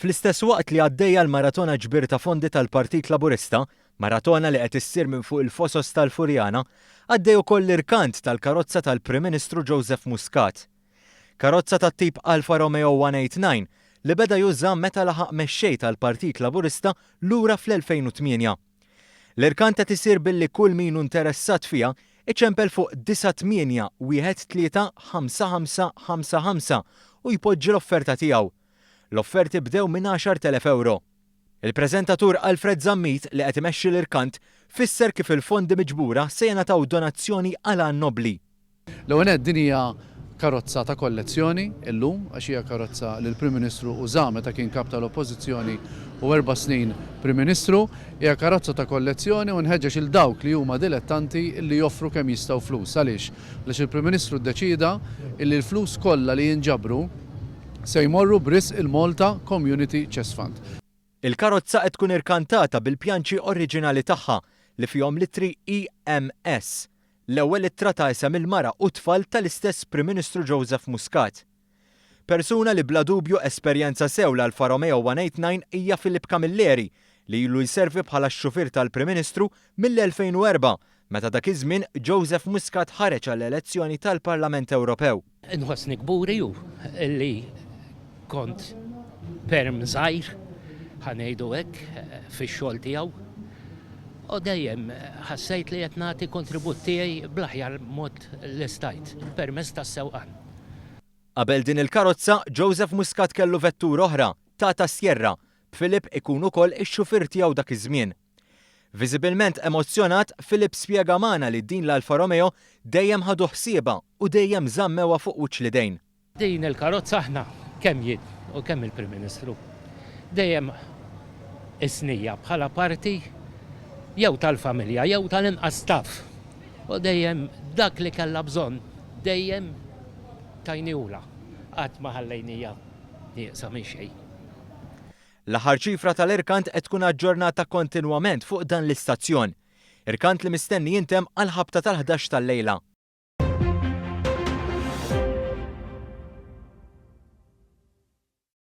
Fl-istess waqt li għaddejja l-maratona ġbir ta' fondi tal-Partit Laburista, maratona li qed issir minn fuq il-fosos tal-Furjana, għaddej ukoll l-irkant tal-karozza tal-Prim Ministru Joseph Muscat. Karozza tat-tip Alfa Romeo 189 li beda juża meta laħaq mexxej tal-Partit Laburista lura fl-2008. L-irkant qed isir billi kull min interessat fiha iċempel fuq 98135555 u jpoġġi l-offerta tiegħu. L-offerti bdew minn 10,000 euro. Il-preżentatur Alfred Zammit li qed imexxi l-irkant fisser kif il-fondi miġbura se jingħataw donazzjoni għal għan nobli. L-ewwel din hija karozza ta' kollezzjoni illum għax hija karozza li l-Prim Ministru uża meta kien kap tal-Oppożizzjoni u 4 snin Prim Ministru, hija karozza ta' kollezzjoni u nħeġġeġ il dawk li huma dilettanti li joffru kemm jistgħu flus. Għaliex? Għaliex il-Prim Ministru ddeċida li l-flus kollha li jinġabru se jmorru b'risq il-Malta Community Chess Fund. Il-karozza qed tkun irkantata bil-pjanċi oriġinali tagħha li fihom littri EMS, l-ewwel ittra ta' isem il-mara u tfal tal-istess Prim Ministru Joseph Muscat. Persuna li bla dubju esperjenza sew l-Alfa Romeo 189 hija Filip Camilleri li ilu jservi bħala x-xufier tal-Prim Ministru mill-2004 meta dak iż-żmien Joseph Muscat ħareġ għall-elezzjoni tal-Parlament Ewropew. Inħossni kburi hu illi kont perm żgħir ħanejdu hekk fix-xogħol tiegħu u dejjem ħassejt li qed nagħti kontribut tiegħi bl-aħjar mod l-istajt permezz tas-sewqan. Qabel din il-karozza, Joseph Muscat kellu vettur oħra, Tata Sierra, b'Filip ikun ukoll ix-xufier tiegħu dak iż-żmien. Viżibilment emozzjonat, Filip spjega magħna li din l-Alfa Romeo dejjem ħadu ħsiebha u dejjem żammewha fuq wiċċ l-idejn. Din il-karozza aħna kemm jien u kemm il-Prim Ministru dejjem isnija bħala parti jew tal-familja jew tal-inqas staff u dejjem dak li kellha bżonn dejjem tajniula qatt ma ħallejnija nieqsa minn xejn. L-aħħar ċifra tal-irkant qed tkun aġġornata kontinwament fuq dan l-istazzjon. Irkant li mistenni jintemm għal ħabta tal-11 tal-lejla.